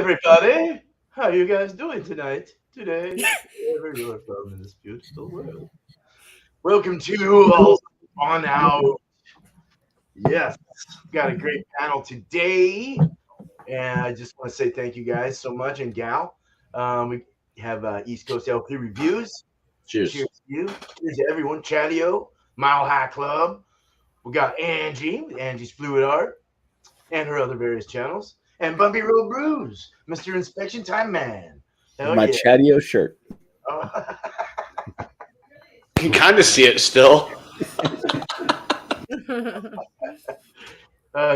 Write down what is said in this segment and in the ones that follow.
everybody. How you guys doing tonight? Today, wherever you're from in this beautiful world. Welcome to All On Out. Yes, got a great panel today. And I just want to say thank you guys so much. And Gal, we have East Coast LP Reviews. Cheers. Cheers to you. Cheers to everyone. Chadeo, Mile High Club. We got Angie, Angie's Fluid Art, and her other various channels. And Bumpy Road Brews, Mr. Inspection Time Man. Hell My yeah. Chadeo shirt. Oh. You can kind of see it still.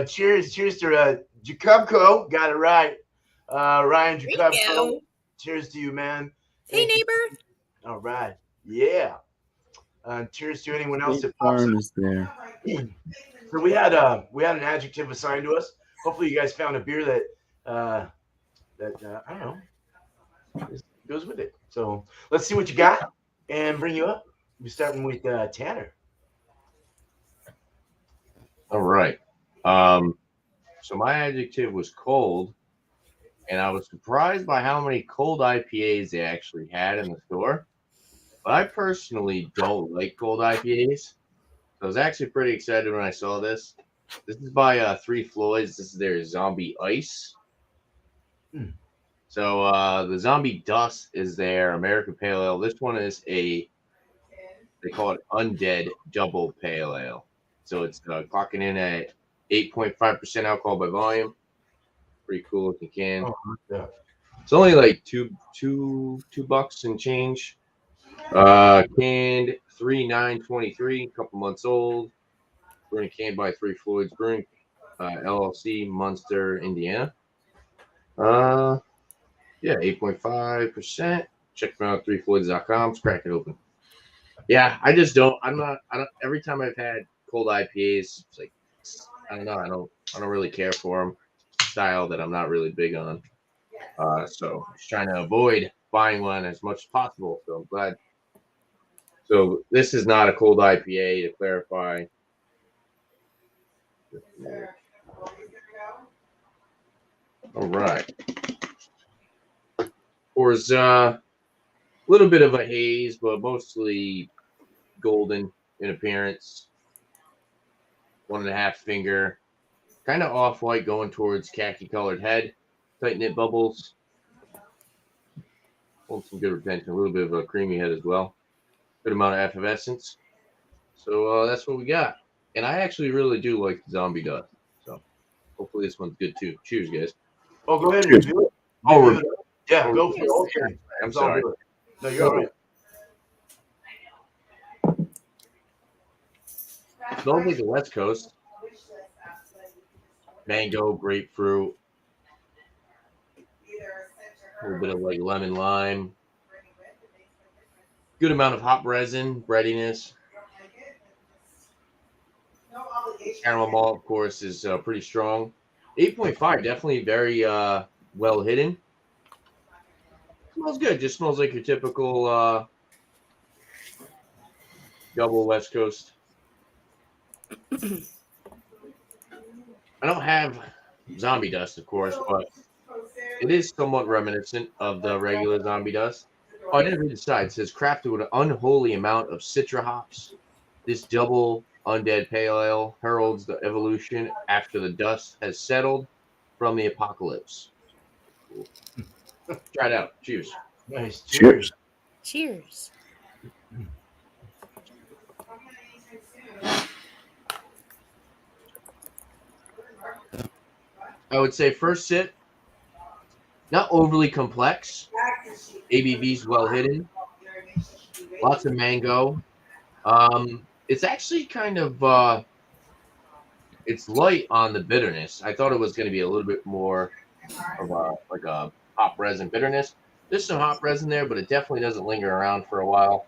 Cheers to Jacobco. Got it right. Ryan Jacobco. Cheers to you, man. Hey, neighbor. All right. Yeah. Cheers to anyone else that pops Farm up. is there. So we had an adjective assigned to us. Hopefully, you guys found a beer that I don't know goes with it. So let's see what you got and bring you up. We're starting with Tanner. All right. So my adjective was cold, and I was surprised by how many cold IPAs they actually had in the store. But I personally don't like cold IPAs. So I was actually pretty excited when I saw this. This is by Three Floyds. This is their Zombie Ice. So the Zombie Dust is their American Pale Ale. This one is they call it Undead Double Pale Ale. So it's clocking in at 8.5% alcohol by volume. Pretty cool looking can. Oh, yeah. It's only like $2 and change. Canned 3/9/23, a couple months old. Brewing canned by Three Floyds Brewing LLC, Munster, Indiana. Yeah, 8.5%. Check them out at threefloyds.com. Let's crack it open. Yeah, I just don't. I don't. Every time I've had cold IPAs, it's like I don't know. I don't really care for them. Style that I'm not really big on. So I'm just trying to avoid buying one as much as possible. So I'm glad. So this is not a cold IPA, to clarify. All right. Pours a little bit of a haze, but mostly golden in appearance. 1.5 finger. Kind of off-white going towards khaki-colored head. Tight-knit bubbles. Hold some good retention. A little bit of a creamy head as well. Good amount of effervescence. So that's what we got. And I actually really do like the Zombie Dust. So hopefully this one's good too. Cheers, guys. Oh, go ahead and review it. Oh, yeah, go for it. Okay. I'm sorry. No, you're all right. Smells like the West Coast. Mango, grapefruit. A little bit of like lemon lime. Good amount of hop resin, breadiness. Caramel malt, of course, is pretty strong. 8.5, definitely very well hidden. Smells good. Just smells like your typical double West Coast. I don't have Zombie Dust, of course, but it is somewhat reminiscent of the regular Zombie Dust. Oh, I didn't read the side. It says crafted with an unholy amount of citra hops. This double undead pale ale heralds the evolution after the dust has settled from the apocalypse. Cool. Try it out. Cheers. Nice. Cheers. Cheers. I would say first sip, not overly complex. ABV's well hidden. Lots of mango. It's actually kind of it's light on the bitterness. I thought it was going to be a little bit more of a hop resin bitterness. There's some hop resin there, but it definitely doesn't linger around for a while.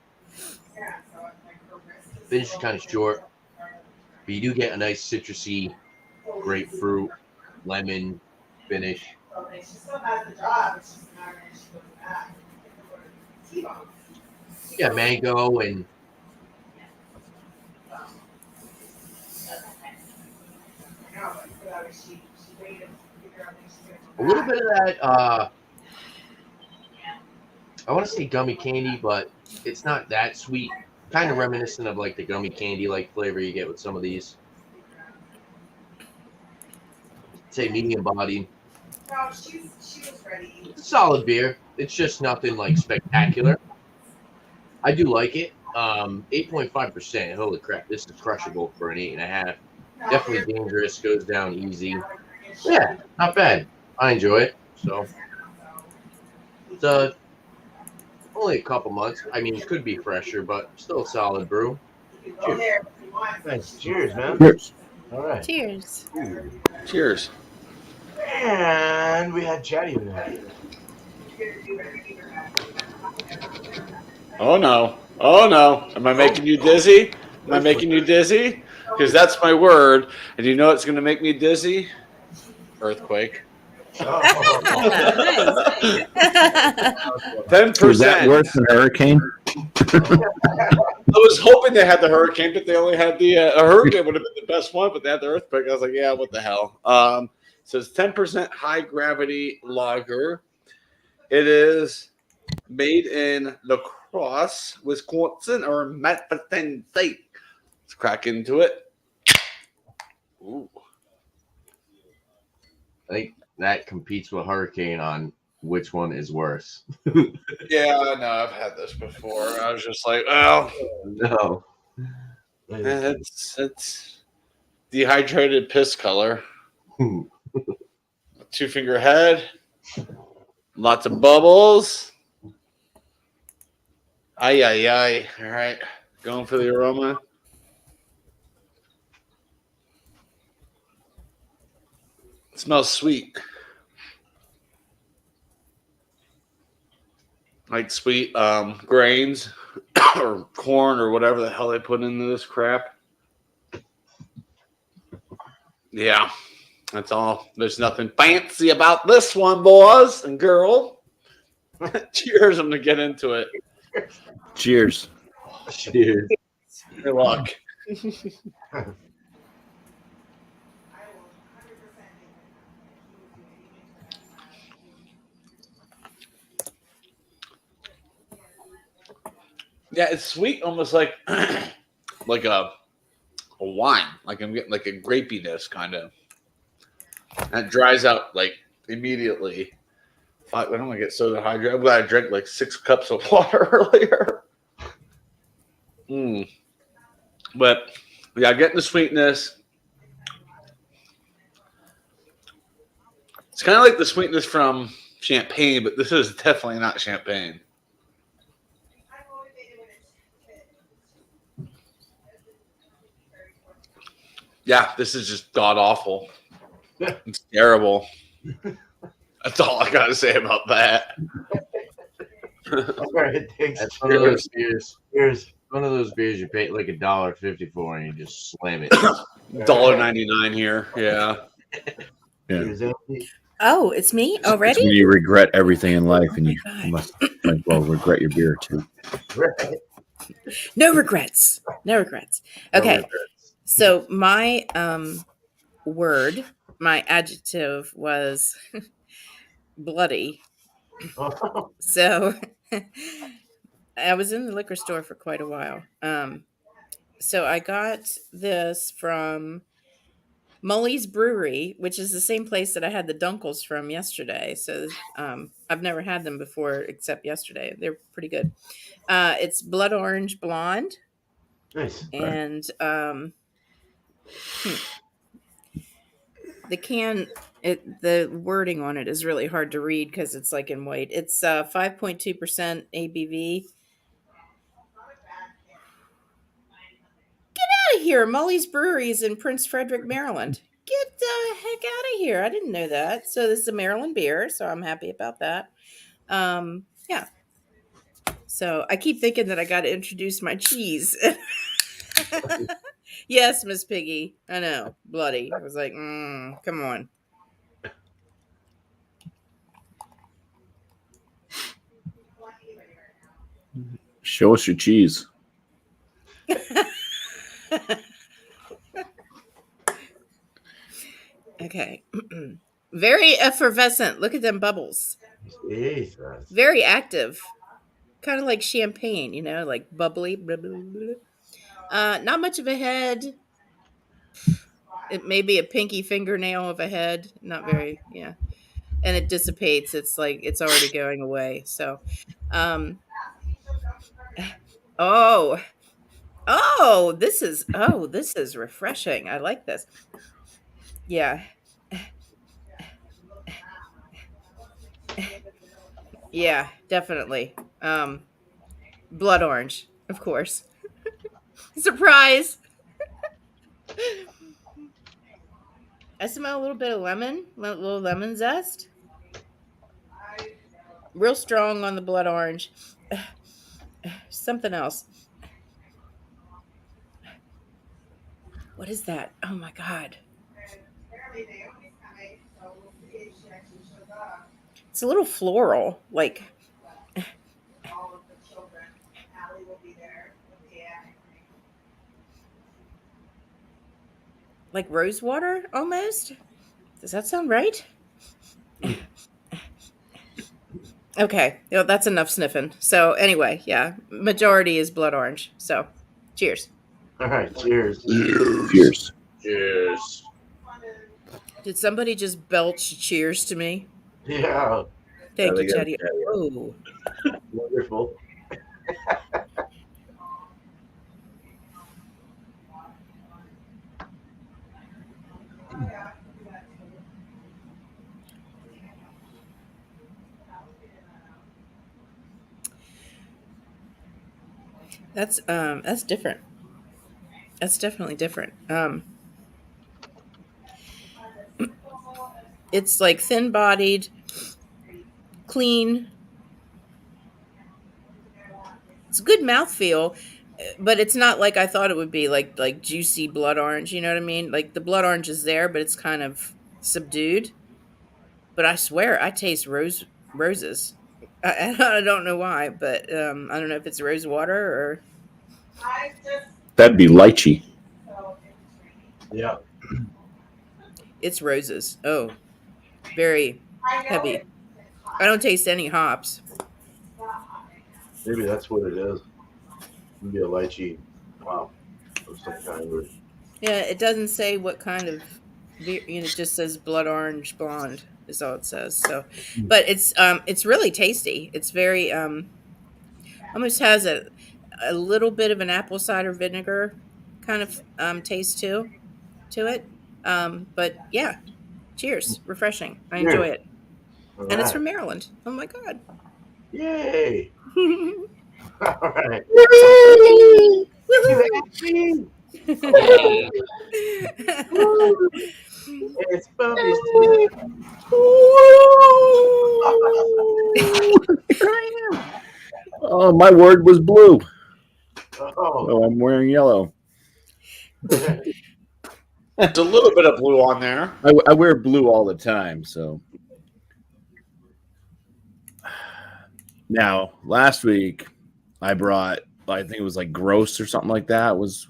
Finish is kind of short, but you do get a nice citrusy grapefruit, lemon finish. Yeah, mango and A little bit of that. I want to say gummy candy, but it's not that sweet. Kind of reminiscent of like the gummy candy like flavor you get with some of these. Say medium body. It's a solid beer. It's just nothing like spectacular. I do like it. 8.5%. Holy crap, this is crushable for an 8.5. Definitely dangerous. Goes down easy. Yeah, not bad. I enjoy it. So it's only a couple months. I mean, it could be fresher, but still a solid brew. Cheers. Thanks. Cheers, man. Cheers. All right. Cheers. Cheers. And we had Chadeo next. Oh no. Oh no. Am I making you dizzy? Am I making you dizzy? Because that's my word. And you know what's going to make me dizzy? Earthquake. Oh, Nice. 10%. Was that worse than a hurricane? I was hoping they had the hurricane, but they only had the a hurricane would have been the best one, but they had the earthquake. I was like, yeah, what the hell? So it's 10% high gravity lager. It is made in La Crosse, Wisconsin, or Madison State. Let's crack into it. Ooh. I think that competes with Hurricane on which one is worse. Yeah, I know. I've had this before. I was just like, well, No. it's dehydrated piss color. 2-finger head. Lots of bubbles. Ay, ay, ay. All right. Going for the aroma. It smells sweet. Like sweet grains or corn or whatever the hell they put into this crap. Yeah. That's all. There's nothing fancy about this one, boys and girl. Cheers. I'm going to get into it. Cheers. Cheers. Good luck. Yeah, it's sweet, almost like like a wine. Like I'm getting like a grapiness kind of. That dries out like immediately. I don't want to get so dehydrated. I'm glad I drank like 6 cups of water earlier. But yeah, getting the sweetness. It's kind of like the sweetness from champagne, but this is definitely not champagne. Yeah, this is just god awful. It's terrible. That's all I gotta say about that. all right. Thanks. That's one of those beers. Cheers. One of those beers you pay like $1.50 for and you just slam it. $1.99 here. Yeah. Yeah. Cheers, Andy. Oh, it's me It's when already? you regret everything in life, and you God. must might well regret your beer too. Right. No regrets. No regrets. Okay. regrets. So my word, my adjective was bloody. Oh, So I was in the liquor store for quite a while. So I got this from Mully's Brewery, which is the same place that I had the Dunkels from yesterday. So I've never had them before except yesterday. They're pretty good. It's blood orange blonde, nice. and the can. The wording on it is really hard to read because it's like in white. It's 5.2% ABV. Out of here. Mully's Brewery is in Prince Frederick, Maryland. Get the heck out of here. I didn't know that. So this is a Maryland beer, so I'm happy about that. Yeah. So I keep thinking that I got to introduce my cheese. Yes, Miss Piggy. I know. Bloody. I was like, come on. Show us your cheese. Okay. Very effervescent. Look at them bubbles. Jesus. Very active. Kind of like champagne, like bubbly. Blah, blah, blah. Not much of a head. It may be a pinky fingernail of a head. Not very, yeah. And it dissipates. It's like it's already going away. So, um, oh, this is refreshing. I like this. Yeah, yeah, definitely. Blood orange, of course. Surprise! I smell a little bit of lemon, a little lemon zest. Real strong on the blood orange. Something else. What is that? Oh my god. It's a little floral, like rose water almost. Does that sound right? Okay, that's enough sniffing. So anyway, yeah, majority is blood orange. So, cheers. All right, cheers. Cheers. Cheers. Did somebody just belch cheers to me? Yeah, Thank they you, got Chadeo. Oh, wonderful. that's different. That's definitely different. It's like thin-bodied, clean. It's a good mouthfeel, but it's not like I thought it would be, like juicy blood orange. You know what I mean? Like the blood orange is there, but it's kind of subdued. But I swear, I taste roses. I don't know why, but I don't know if it's rose water or That'd be lychee. Yeah, it's roses. Oh, very heavy. I don't taste any hops. maybe that's what it is. Maybe a lychee. Wow, of some kind. Of, Yeah, it doesn't say what kind of beer. It just says blood orange blonde is all it says. So, but it's really tasty. It's very almost has a little bit of an apple cider vinegar kind of taste to it. But yeah, cheers, refreshing. I enjoy Cheers. it, all and it's right. from Maryland. Oh my god. Yay! All right. It's Bumpy's Oh, my word was blue. Oh, So I'm wearing yellow. It's a little bit of blue on there. I wear blue all the time. So now, last week I brought, I think it was like gross or something like that was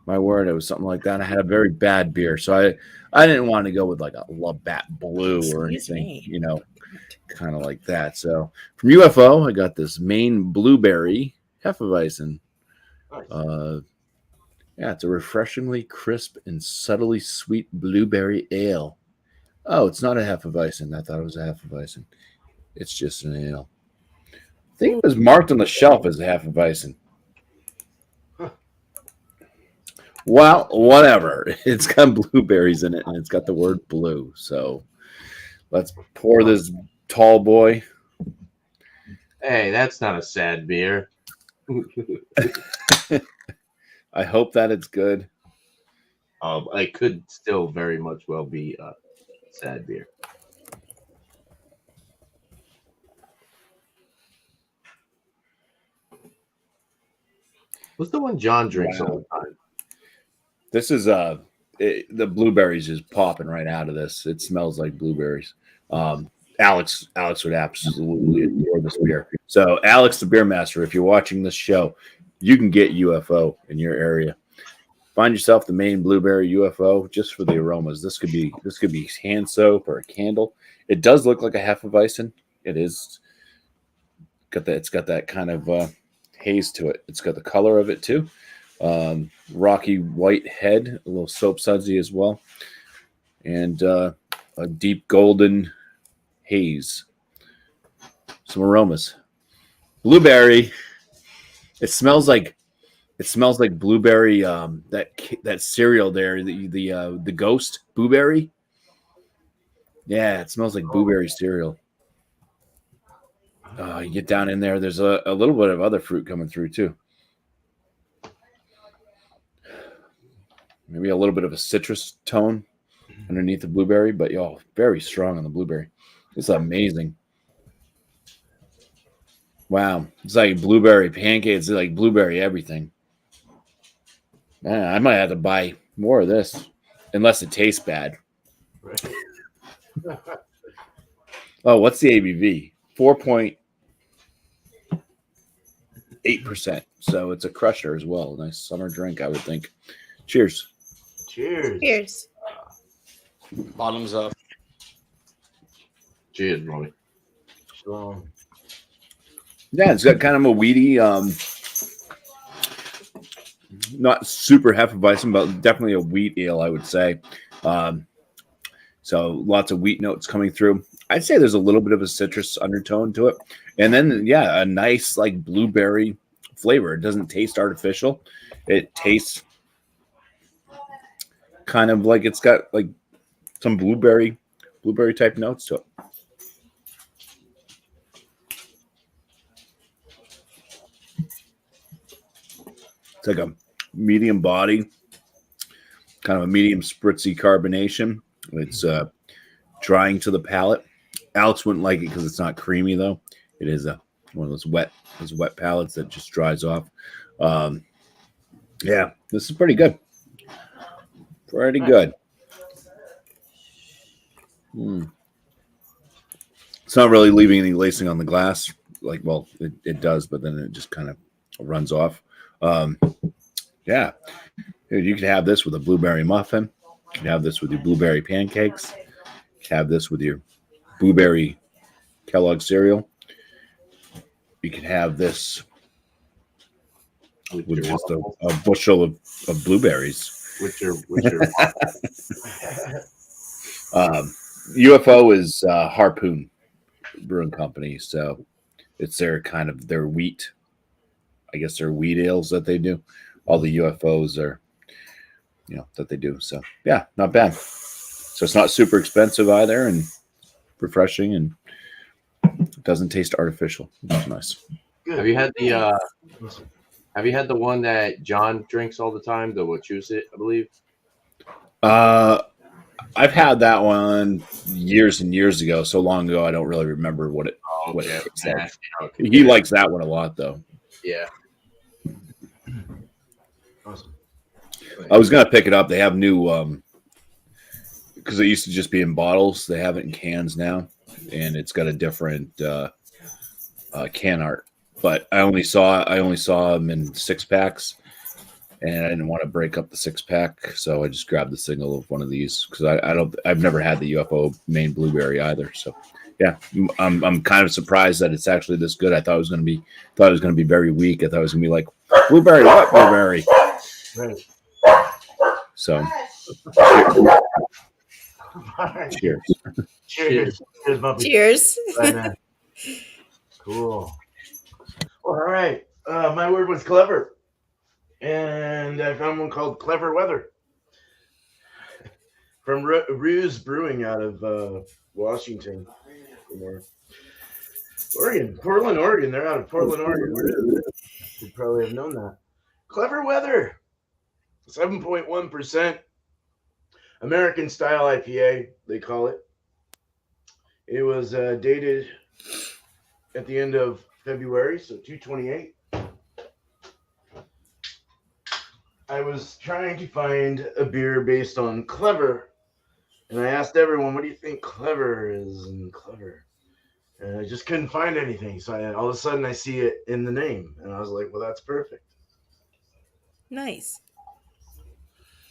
my word. It was something like that. I had a very bad beer, so I didn't want to go with like a Labatt Blue or Excuse anything, me. kind of like that. So from UFO, I got this Maine Blueberry Hefeweizen. nice. Yeah, it's a refreshingly crisp and subtly sweet blueberry ale. Oh, it's not a Hefeweizen. I thought it was a Hefeweizen. It's just an ale. I think it was marked on the shelf as a Hefeweizen. Well, whatever. It's got blueberries in it, and it's got the word blue. So let's pour this tall boy. Hey, that's not a sad beer. I hope that it's good. It could still very much well be a sad beer. What's the one John drinks all the time? This is the blueberries is popping right out of this. It smells like blueberries. Alex would absolutely adore this beer. So Alex, the beer master, if you're watching this show, you can get UFO in your area. find yourself the Maine Blueberry UFO just for the aromas. This could be hand soap or a candle. It does look like a Hefeweizen. It is got that. It's got that kind of haze to it. It's got the color of it too. Rocky white head, a little soap sudsy as well, and a deep golden haze. Some aromas. Blueberry. It smells like blueberry. That cereal there, the Ghost Blueberry. Yeah, it smells like blueberry cereal. You get down in there. There's a little bit of other fruit coming through too. Maybe a little bit of a citrus tone underneath the blueberry, but y'all very strong on the blueberry. It's amazing. Wow, it's like blueberry pancakes. It's like blueberry everything. Man, I might have to buy more of this, unless it tastes bad. Right. Oh, what's the ABV? 4.8%. So it's a crusher as well. A nice summer drink, I would think. Cheers. Cheers. Cheers. Bottoms up. Cheers, Robbie. Strong. Yeah, it's got kind of a weedy, not super Hefeweizen, but definitely a wheat ale, I would say. So lots of wheat notes coming through. I'd say there's a little bit of a citrus undertone to it. And then, yeah, a nice like blueberry flavor. It doesn't taste artificial. It tastes kind of like it's got like some blueberry type notes to it. It's like a medium body, kind of a medium spritzy carbonation. It's drying to the palate. Alex wouldn't like it because it's not creamy though. It is one of those wet palates that just dries off. Yeah, this is pretty good. Pretty good. It's not really leaving any lacing on the glass. Like, well, it does, but then it just kind of runs off. Yeah, you could have this with a blueberry muffin. You could have this with your blueberry pancakes. You could have this with your blueberry Kellogg cereal. You could have this with just a bushel of blueberries. With your UFO is Harpoon Brewing Company, so it's their kind of their wheat. I guess they're wheat ales that they do. All the UFOs are, that they do. So yeah, not bad. So it's not super expensive either, and refreshing, and it doesn't taste artificial, which is nice. Good. Have you had the one that John drinks all the time, the Wachusett, I believe? I've had that one years and years ago, so long ago I don't really remember what it tastes like. He likes that one a lot, though. Yeah. Awesome. I was gonna pick it up. They have new because it used to just be in bottles. They have it in cans now, and it's got a different can art. But I only saw them in 6-packs, and I didn't want to break up the 6-pack, so I just grabbed the single of one of these because I've never had the UFO Maine Blueberry either. So yeah, I'm kind of surprised that it's actually this good. I thought it was going to be very weak. I thought it was going to be like blueberry, what blueberry? Right. So cheers. Cheers. Cheers, Bumpy. Cheers. Right, man. Cool. All right. My word was clever. And I found one called Clever Weather from Ruse Brewing out of Washington. Portland, Oregon. They're out of Portland, Oregon. You probably have known that. Clever Weather. 7.1%. American style IPA, they call it. It was dated at the end of February, so 2/28. I was trying to find a beer based on clever, and I asked everyone, what do you think clever is? And clever. And I just couldn't find anything. So all of a sudden I see it in the name, and I was like, well, that's perfect. Nice.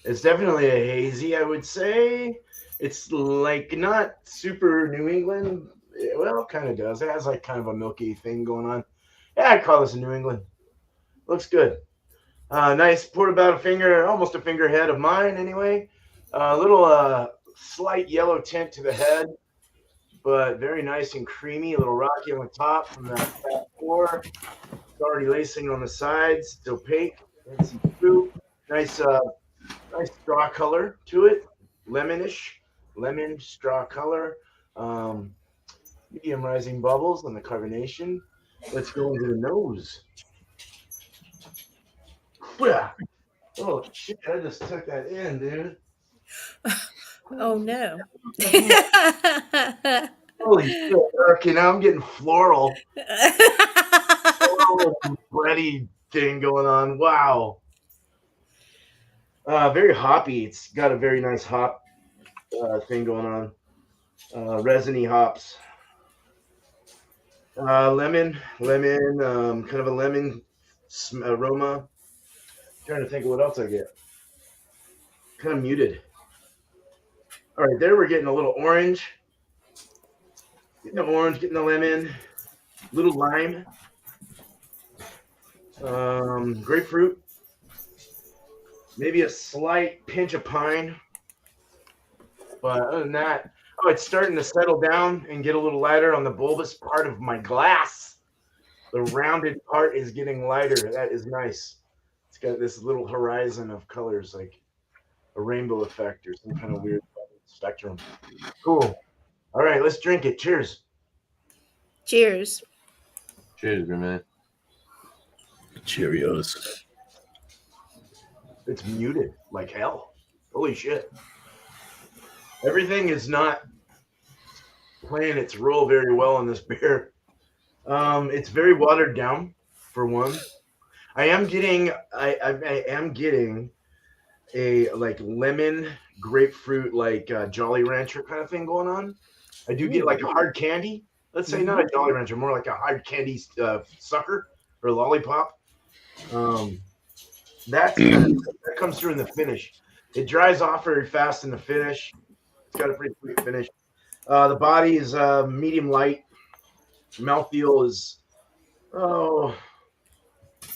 It's definitely a hazy, I would say. It's like not super New England. Well, it kind of does. It has like kind of a milky thing going on. Yeah, I'd call this a New England. Looks good. Nice. Poured about a finger, almost a finger head of mine anyway. A little slight yellow tint to the head, but very nice and creamy. A little rocky on the top from that fat pour. It's already lacing on the sides. It's opaque. It's fruit. Nice, nice straw color to it. Lemonish, lemon straw color. Medium rising bubbles on the carbonation. Let's go into the nose. Yeah. Oh shit! I just took that in, dude. Oh no. Holy shit! Okay, now I'm getting floral bready thing going on. Wow. Very hoppy. It's got a very nice hop thing going on. Resiny hops. Lemon, kind of a lemon aroma. Trying to think of what else I get. Kind of muted. All right, there we're getting a little orange. Getting the orange, getting the lemon, little lime, grapefruit, maybe a slight pinch of pine. But other than that, oh, it's starting to settle down and get a little lighter on the bulbous part of my glass. The rounded part is getting lighter. That is nice. It's got this little horizon of colors, like a rainbow effect or some kind of weird spectrum. Cool. All right, let's drink it. Cheers. Cheers. Cheers, man. Cheerios. It's muted like hell. Holy shit. Everything is not playing its role very well in this beer. It's very watered down, for one. I am getting a like lemon grapefruit like Jolly Rancher kind of thing going on. I do get like a hard candy. Let's say not a Jolly Rancher, more like a hard candy sucker or lollipop. That comes through in the finish. It dries off very fast in the finish. It's got a pretty quick finish. The body is medium light. Mouthfeel is,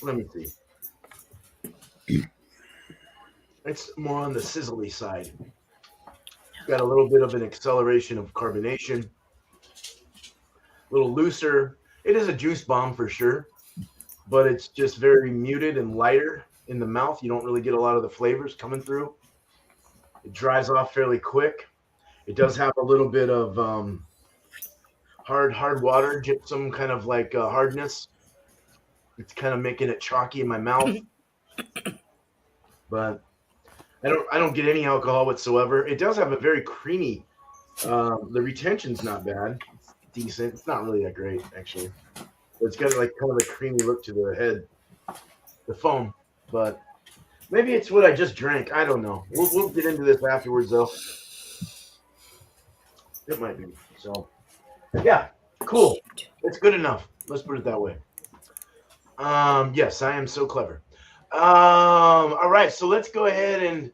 let me see. It's more on the sizzly side. Got a little bit of an acceleration of carbonation. A little looser. It is a juice bomb for sure, but it's just very muted and lighter in the mouth. You don't really get a lot of the flavors coming through. It dries off fairly quick. It does have a little bit of hard water, gypsum kind of like hardness. It's kind of making it chalky in my mouth, but I don't get any alcohol whatsoever. It does have a very creamy. The retention's not bad. It's decent. It's not really that great actually. But it's got like kind of a creamy look to the head, the foam. But maybe it's what I just drank. I don't know. We'll get into this afterwards though. It might be. So yeah, cool. It's good enough. Let's put it that way. Yes, I am so clever. All right, so let's go ahead and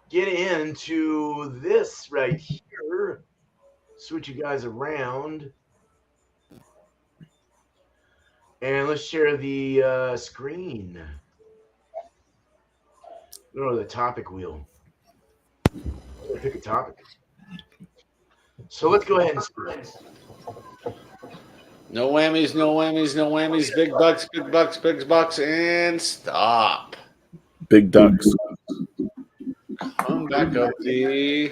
get into this right here. Switch you guys around. And let's share the screen. Go to the topic wheel. I'm gonna pick a topic. So let's go ahead and start. No whammies, no whammies, no whammies. Big bucks, big bucks, big bucks, and stop. Big ducks. Come back up, D.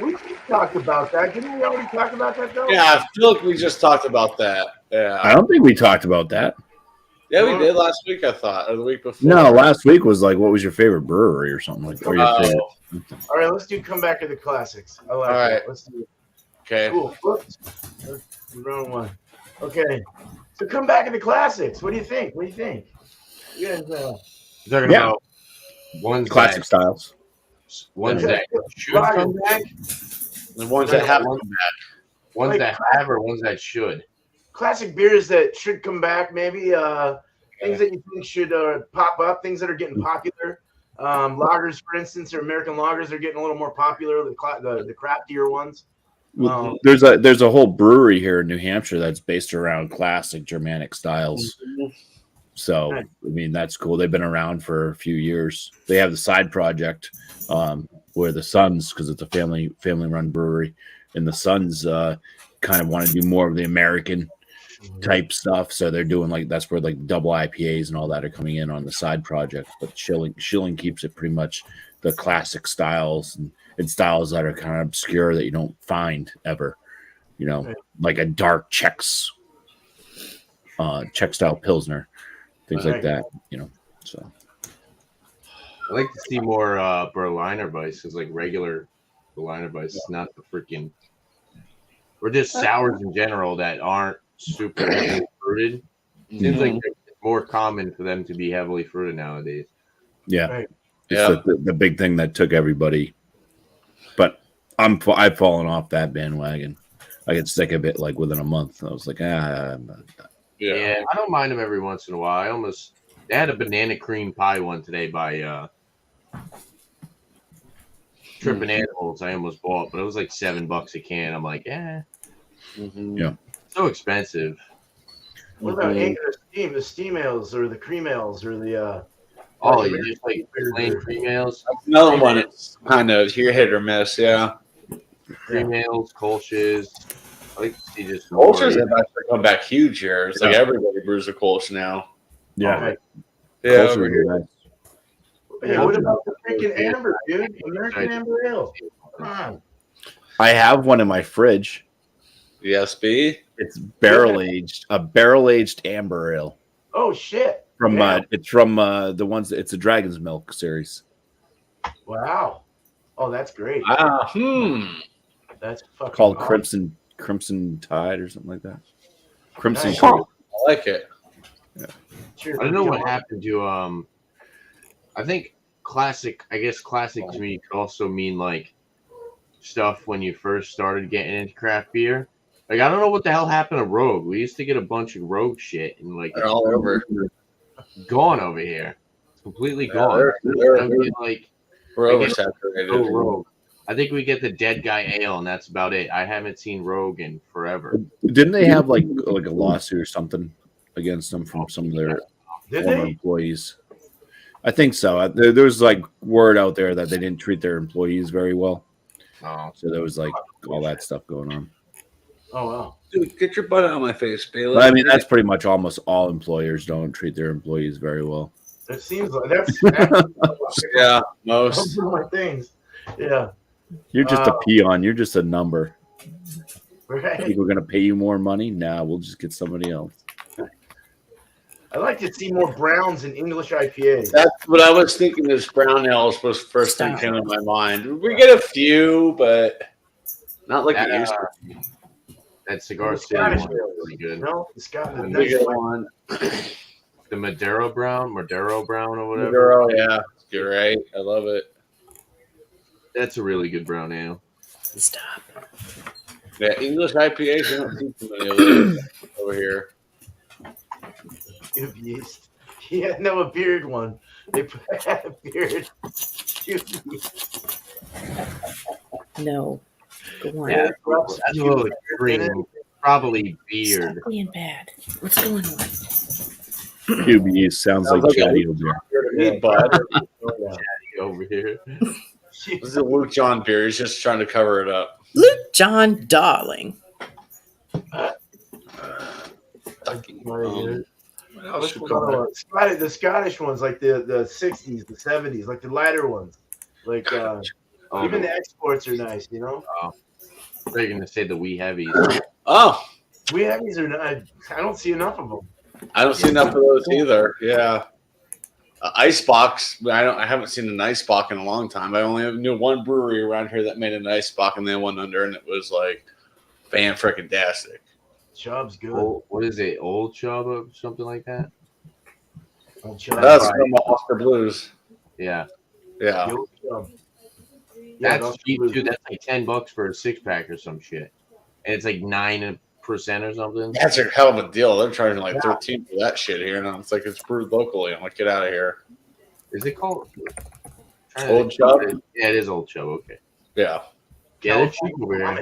We talked about that. Didn't we already talk about that though? Yeah, I feel like we just talked about that. Yeah, I don't think we talked about that. yeah, we did last week. I thought, or the week before. No, last week was like, what was your favorite brewery or something like that? Or your favorite. All right, let's do come back to the classics. I like All right. Let's do it. Okay. Cool. Whoops. Wrong one. Okay. So come back to the classics. What do you think? What do you think? You guys, You're talking Yeah. about ones Classic styles. that should come back, The ones that have come ones Like- that have, or ones that should. classic beers that should come back, maybe things that you think should pop up, things that are getting popular. Lagers, for instance, or American lagers are getting a little more popular. The craftier ones. There's a whole brewery here in New Hampshire that's based around classic Germanic styles. So I mean that's cool. They've been around for a few years. They have the side project where the sons, because it's a family run brewery, and the sons kind of want to do more of the American type stuff. So they're doing like that's where like double IPAs and all that are coming in on the side project. But Schilling keeps it pretty much the classic styles and styles that are kind of obscure that you don't find ever. You know, like a dark Czech style Pilsner. Things like that, you know. So I like to see more Berliner Weiss, because like regular Berliner Weiss is not the freaking, or just sours in general that aren't super heavily fruited. Seems like it's more common for them to be heavily fruited nowadays. Yeah, it's the big thing that took everybody. But I've fallen off that bandwagon. I get sick of it like within a month. I was like, Yeah, I don't mind them every once in a while. They had a banana cream pie one today by Tripping Animals. I almost bought, but it was like $7 a can. I'm like, yeah, so expensive. What about the steam ales or the cream ales or the you just like plain cream ales? Another one. It's kind of hit or miss. Yeah, cream ales, Kolsch's. I like to see just Kolsch's have actually come back huge here. It's like everybody brews a Kolsch now. Yeah, over here. Hey, what about the freaking amber, dude? American amber ale. Come on. I have one in my fridge. The SB. It's barrel aged, a barrel aged amber ale. Oh shit! It's from the ones. It's a Dragon's Milk series. Wow. Oh, that's great. That's fucking called awesome. Crimson Tide or something like that. Crimson. Nice. I like it. Yeah. I don't know what happened to I think classic. I guess classic to me could also mean like stuff when you first started getting into craft beer. Like I don't know what the hell happened to Rogue. We used to get a bunch of Rogue shit and like they're all over. Gone over here. It's completely gone. We're oversaturated. Rogue. I think we get the Dead Guy Ale, and that's about it. I haven't seen Rogue in forever. Didn't they have like a lawsuit or something against them from some of their former employees? I think so. There's like word out there that they didn't treat their employees very well. Oh, so there was like all that stuff going on. Oh wow, dude, get your butt out of my face, Bailey. I mean, that's pretty much almost all employers don't treat their employees very well. It seems like that's yeah, most my things. Yeah, you're just a peon. You're just a number. Right. Think we're gonna pay you more money? Nah, we'll just get somebody else. I'd like to see more browns in English IPAs. That's what I was thinking. This brown ales was the first thing came to my mind. We get a few, but not like it used to. That Cigar City one is really good. No, the Scottish one. The Maduro Brown or whatever. Maduro, yeah. You're right. I love it. That's a really good brown ale. Stop. Yeah, English IPAs, you don't see too many of those over here. Yeast. Yeah, no, a beard one. They put a beard. No. Go on. Yeah, that's a little extreme. Probably beard. Stop being bad. What's going on? QB sounds like Chadeo beer. Me, bud. Chadeo over here. This is a Luke John beer. He's just trying to cover it up. Luke John, darling. The Scottish ones, like the 60s, the 70s, like the lighter ones. Like even the exports are nice, you know? Oh. I thought you were going to say the wee heavies. Oh. Wee heavies are not, I don't see enough of them. I don't see enough of those either. Yeah. Icebox. I haven't seen an Icebox in a long time. I only knew one brewery around here that made an Icebox and then one under, and it was like fan-frickin-tastic. Chubb's good. What is it? Old Chubb or something like that? Old Chubb. That's from Oscar Blues. Yeah. Yeah. That's cheap too. That's like $10 for a 6-pack or some shit, and it's like 9% or something. That's a hell of a deal. They're charging like 13 for that shit here, and it's like it's brewed locally. I'm like, get out of here. Is it called? Old Chub. Yeah, it is Old Chub. Okay. Yeah. Yeah, they're cheap over there.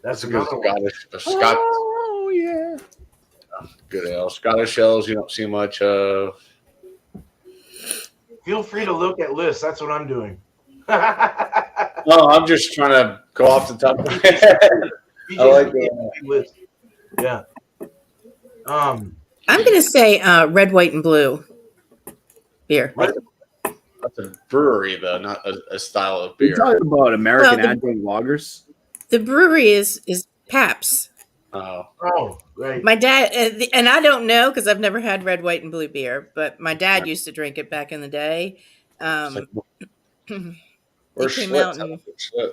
That's That's a good another one. Scottish. Oh yeah. Good ale. Scottish ales you don't see much of. Feel free to look at lists. That's what I'm doing. No, I'm just trying to go off the top of my head. I like that. list. Yeah. I'm going to say red, white, and blue beer. That's a brewery, though, not a style of You're beer. talking about American Well, adjunct lagers? The brewery is Pabst. Oh, Oh, right. My dad, and I don't know because I've never had red, white, and blue beer, but my dad used to drink it back in the day. it's It came out in,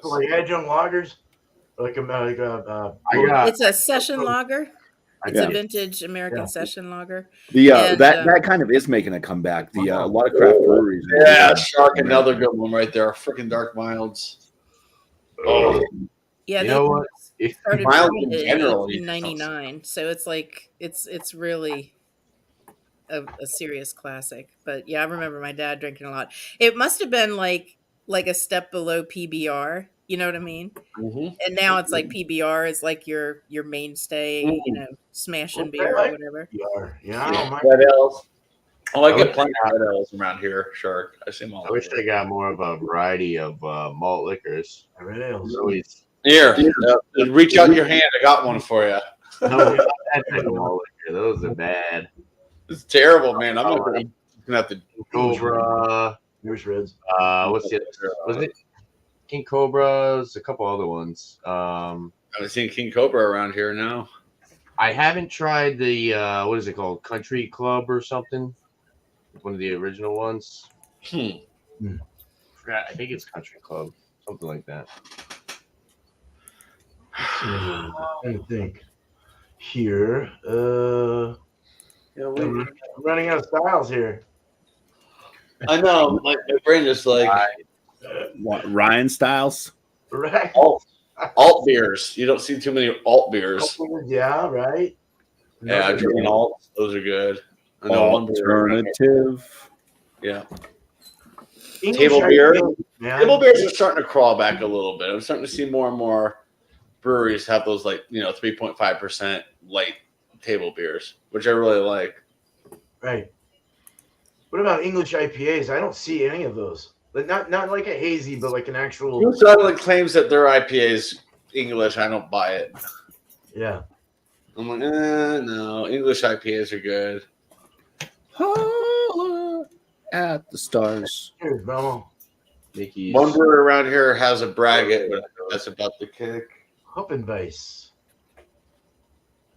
Like adjunct lagers, like it's a session lager. It's a Yeah. vintage American session lager. The And, that kind of is making a comeback. The a lot of craft breweries. Yeah, Shark, another good one right there. Freaking Dark Milds. Oh, Yeah, You know what? they started Mild brewing in it in general, 1899, so it's like it's really a serious classic. But yeah, I remember my dad drinking a lot. It must have been like a step below PBR. You know what I mean? mm-hmm. And now it's like PBR is like your mainstay, you know, smashing beer or whatever. Yeah, I don't mind. Red ales. Oh, I I get wish plenty of red ales around here, Shark. I see them all. I wish they got more of a variety of malt liquors. Red ales. Always. Here, reach out your hand. I got one for you. No, that type of malt liquor. Those are bad. It's terrible, man. I'm gonna have to. Cobra. Here's Reds. What's the other? Was it King Cobra's? A couple other ones. I haven't seen King Cobra around here now. I haven't tried the what is it called? Country Club or something. One of the original ones. Hmm. Forgot. I think it's Country Club. Something like that. I'm trying to think. Here. I'm running out of styles here. I know. My brain is like What, Ryan Styles? Right. alt beers. You don't see too many alt beers. Yeah, right. Yeah, German alt. Those are good. I know one beer. Alternative. Yeah. English Table beer. IPA, man. Table beers are starting to crawl back a little bit. I'm starting to see more and more breweries have those 3.5% light table beers, which I really like. Right. What about English IPAs? I don't see any of those. Like not like a hazy, but like an actual. Who suddenly claims that their IPA is English? I don't buy it. Yeah. I'm like, no. English IPAs are good. Holla at the stars. Here's Belmo. Mickey's. One brewery around here has a braggot, but that's about the kick. Hoppenweiss.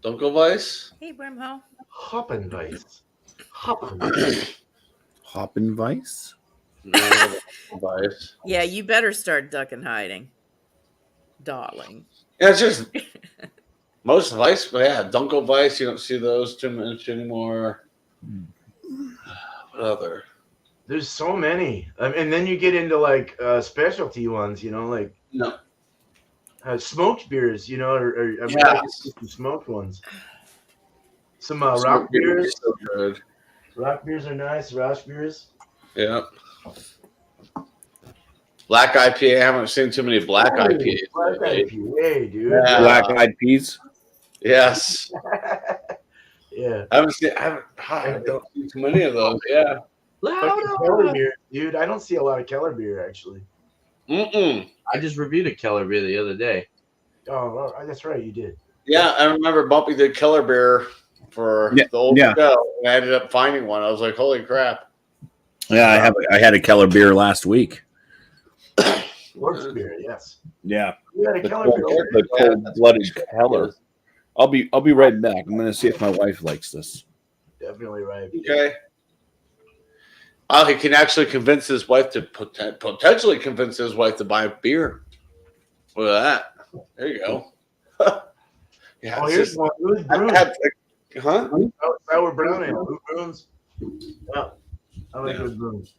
Dunkelweiss? Hey, Brimho. Hoppenweiss. Hoppenweiss. Hoppenweiss? No, Dunkelweiss. Yeah, you better start ducking hiding, darling. Yeah, it's just most Weiss, but yeah, Dunkelweiss, you don't see those too much anymore. What other? There's so many. And then you get into like specialty ones, like No. Smoked beers, or I mean, Yeah. like some smoked ones. Some rock beers. So good. Rock beers are nice. Rock beers. Yeah. Black IPA. I haven't seen too many black IPAs. Black lately. IPA, dude. Yeah. Black Eyed Peas? Yes. Yeah. I don't see too many of those. Yeah. Fucking Keller beer, dude. I don't see a lot of Keller beer actually. Mm-mm. I just reviewed a Keller beer the other day. Oh, that's right, you did. Yeah, I remember Bumpy did Keller beer for the old show, and I ended up finding one. I was like, holy crap. Yeah, I had a Keller beer last week. Works beer, yes. Yeah. You had a Keller beer. The cold-blooded Keller. I'll be right back. I'm gonna see if my wife likes this. Definitely right. Okay. Oh, he can actually convince his wife to potentially convince his wife to buy a beer. Look at that. There you go. Yeah. Oh, here's one. Who's brewing? Huh? Sour brown ale. Who brews? Yeah. I like those brews.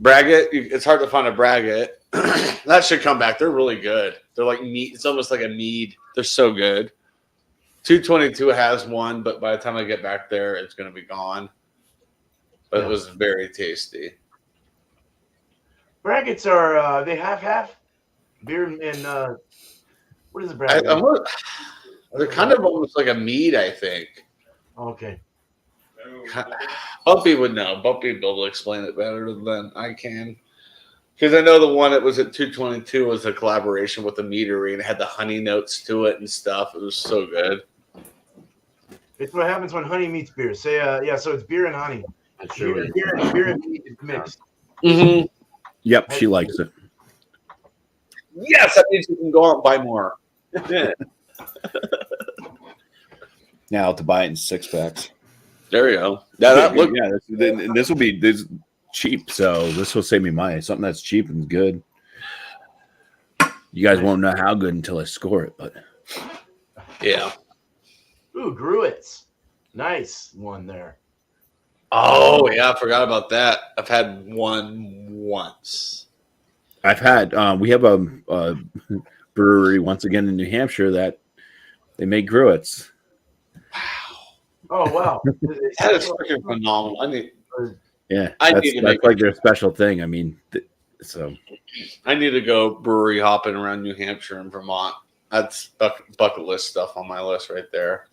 Braggot. It's hard to find a Braggot. That should come back. They're really good. They're like mead. It's almost like a mead. They're so good. 222 has one, but by the time I get back there, it's going to be gone. But it was very tasty. Brackets are they half beer and what is the I, bracket? I'm not- they're kind of almost like a mead, I think. Okay. Bumpy would know. Bumpy would be able to explain it better than I can. Because I know the one that was at 222 was a collaboration with the meadery and it had the honey notes to it and stuff. It was so good. It's what happens when honey meets beer. Say yeah, so it's beer and honey. That's sure what Beer and meat is mixed. Mm-hmm. Yep, she likes it. Yes, that means you can go out and buy more. Now I'll have to buy it in 6-packs. There you go. Yeah, that look. Yeah, this will be cheap, so this will save me money. Something that's cheap and good. You guys won't know how good until I score it, but Yeah. Ooh, Gruit's. Nice one there. Oh yeah, I forgot about that. I've had one once. I've had we have a brewery once again in New Hampshire that they make Gruit's. Oh wow. That is freaking phenomenal. Yeah, I that's need to make like their special thing. I mean, so I need to go brewery hopping around New Hampshire and Vermont. That's bucket list stuff on my list right there.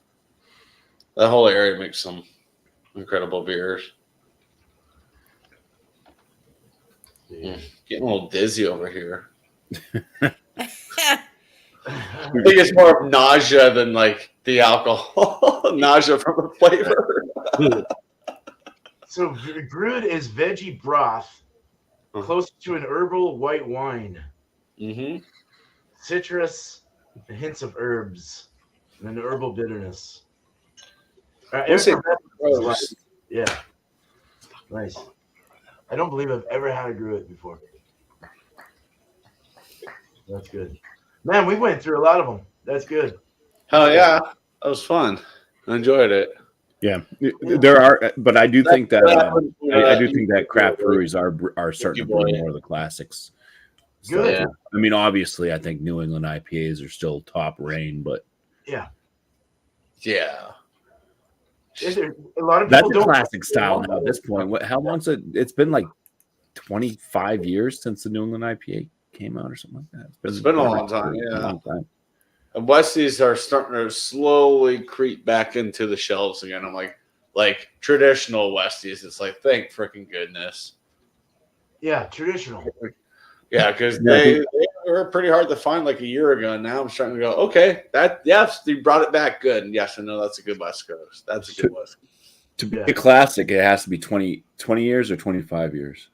That whole area makes some incredible beers. Getting a little dizzy over here. I think it's more of nausea than like the alcohol. Nausea from the flavor. So Gruit is veggie broth, close to an herbal white wine. Mm-hmm. Citrus, hints of herbs, and an herbal bitterness. Yeah. Nice. I don't believe I've ever had a Gruit before. That's good. Man, we went through a lot of them. That's good. Hell yeah. That was fun. I enjoyed it. yeah, there are, but I do think that I do think that craft breweries are starting to bring more of the classics. Good. Yeah. I mean, obviously, I think New England IPAs are still top reign, but Yeah. Yeah. A lot of people that's a don't classic style now at this point. How long's it? It's been like 25 years since the New England IPA came out or something like that. It's been a long time, a yeah. long time. And Westies are starting to slowly creep back into the shelves again. I'm like traditional Westies. It's like, thank freaking goodness. Yeah, traditional. Yeah, because they were pretty hard to find like a year ago. And now I'm starting to go, okay, yes, you brought it back good. And yes, I know that's a good West Coast. That's a good West Coast. To be a classic, it has to be 20 years or 25 years.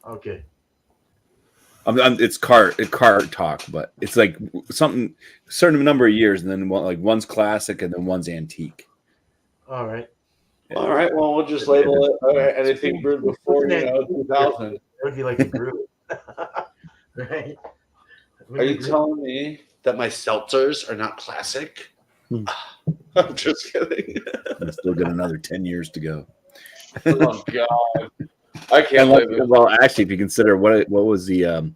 Okay. It's car talk, but it's like something a certain number of years, and then one's classic and then one's antique. All right. All right. Well, we'll just label it. All right, anything brewed before 2000. That would be like a Gruit. Right? Are you telling me that my seltzers are not classic? I'm just kidding. I still got another 10 years to go. Oh God, I can't believe it. Well, actually, if you consider what was the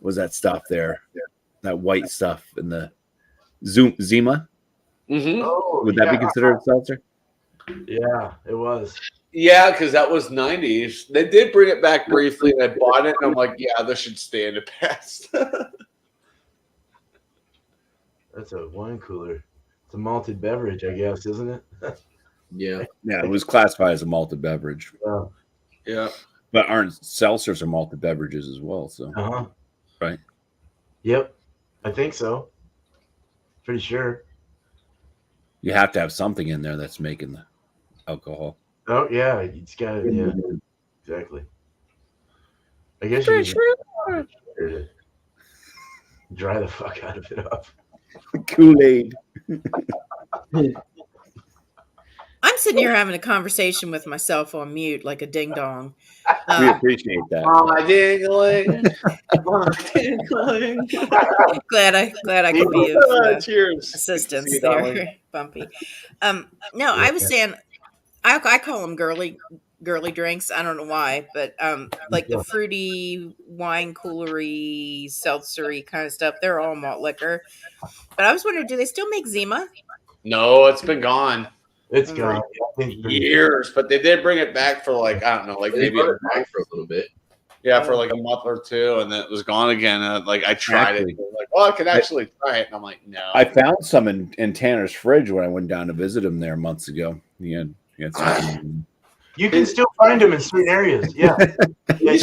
was that stuff there, that white stuff in the Zima? Mm-hmm. Oh, Would that be considered a seltzer? Yeah, it was. Yeah, because that was 90s. They did bring it back briefly, and I bought it, and I'm like, yeah, this should stay in the past. That's a wine cooler. It's a malted beverage, I guess, isn't it? Yeah. Yeah, it was classified as a malted beverage. Yeah. Yeah. But aren't seltzers are malted beverages as well? So Uh-huh. right. Yep. I think so. Pretty sure. You have to have something in there that's making the alcohol. Oh yeah, it's got it. Yeah, exactly. I guess you can dry the fuck out of it up. Kool-Aid. I'm sitting here having a conversation with myself on mute like a ding dong. We appreciate that. Dingling. Dingling. Glad I could be of Cheers. assistance there, Bumpy. No, I was saying I call them girly drinks. I don't know why, but like the fruity, wine coolery, seltzery kind of stuff. They're all malt liquor. But I was wondering, do they still make Zima? No, it's been gone. It's gone. Years, but they did bring it back for like, I don't know, like maybe They brought it back for a little bit. Yeah, for like a month or two, and then it was gone again. Like I tried Actually, it, like, well, I could actually try it, and I'm like, no. I found some in Tanner's fridge when I went down to visit him there months ago. He had some. You can still find them in certain areas. Yeah. Yeah,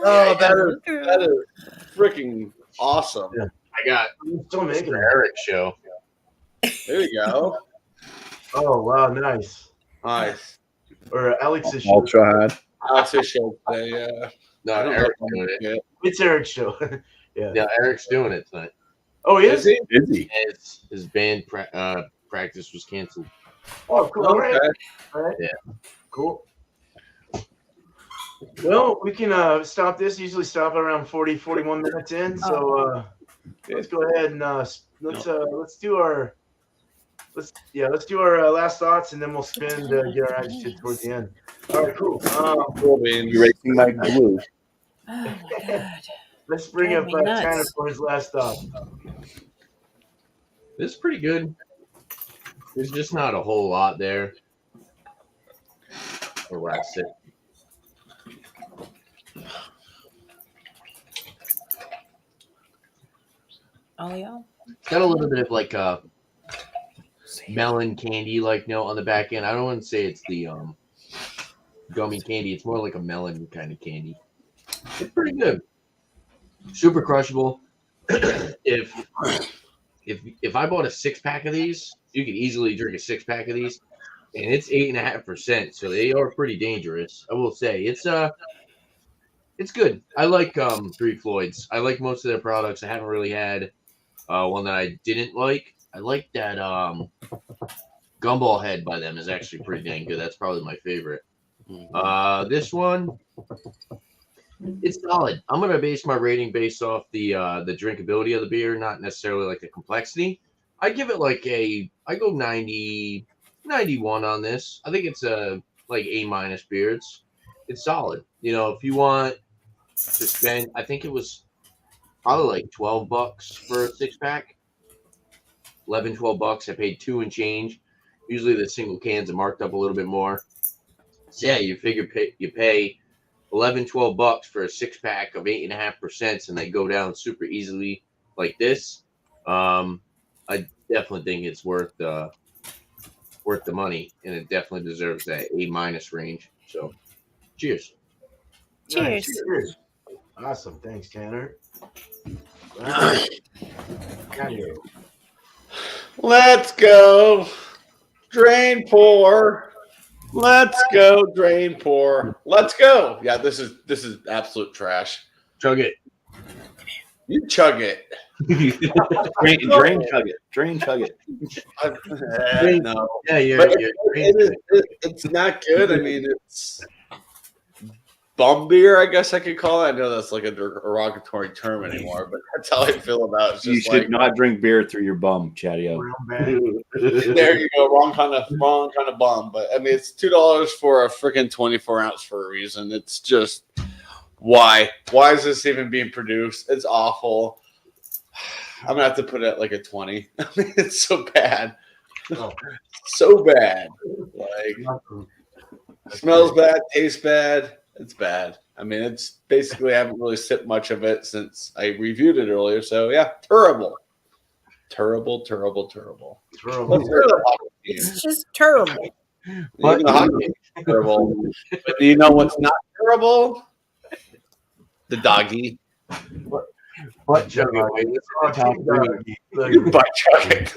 Oh, that is freaking awesome. Yeah. I got I'm still making Mr. them. Eric's show. There you go. Oh wow, nice. Nice. Or Alex's show. Ultra hot. That's show today. Yeah. No, I don't Eric's know doing if I'm- it. It's Eric's show. Yeah. Yeah, Eric's doing it tonight. Oh, he Is is? he? Busy. And his band practice was canceled. Oh, cool. All right. Okay. All right. Yeah. Cool. Well, we can stop this. Usually stop around 40, 41 minutes in. So let's go ahead and let's do our last thoughts, and then we'll spin to get our attitude towards the end. All right, cool. Cool beans. Erasing my glue. Oh my god. Let's bring Drive up me nuts. Tanner for his last thought. This is pretty good. There's just not a whole lot there. Or where I sit. Oh yeah. It's got a little bit of like a melon candy like note on the back end. I don't want to say it's the gummy candy. It's more like a melon kind of candy. It's pretty good. Super crushable. if I bought a 6-pack of these, you could easily drink a 6-pack of these, and it's 8.5%. So they are pretty dangerous. I will say it's good. I like Three Floyds. I like most of their products. I haven't really had one that I didn't like. I like that Gumball Head by them is actually pretty dang good. That's probably my favorite. This one, it's solid. I'm gonna base my rating based off the drinkability of the beer, not necessarily like the complexity. I give it like I go 90, 91 on this. I think it's a like A- beer. It's solid. You know, if you want to spend, I think it was probably like $12 for a 6-pack. 11, $12. I paid 2 and change. Usually the single cans are marked up a little bit more. So yeah, you figure you pay 11, $12 for a 6-pack of 8.5%, and they go down super easily like this. I definitely think it's worth the money, and it definitely deserves that A- range. So, cheers. Cheers. Cheers. Awesome. Thanks, Tanner. All right. Chadeo. Let's go. Drain pour. Let's go. Drain pour. Let's go. Yeah, this is absolute trash. Chug it. You chug it. Drain chug it. Drain chug it. No. Yeah, But it's not good. I mean, it's bum beer, I guess I could call it. I know that's like a derogatory term anymore, but that's how I feel about it. It's You just should like, not drink beer through your bum, Chadeo. Real bad. there you go, wrong kind of bum. But I mean, it's $2 for a freaking 24-ounce for a reason. It's just why is this even being produced? It's awful. I'm gonna have to put it at like a 20. I mean, it's so bad, Oh, so bad. Like, smells bad, tastes bad. It's bad. I mean, it's basically I haven't really sipped much of it since I reviewed it earlier. So yeah, terrible. Let's hear the hockey team. It's just terrible. Even the hockey team is terrible. But do you know what's not terrible? The doggy. Butt chug it. Wait, listen to Tom Green. You butt chug it.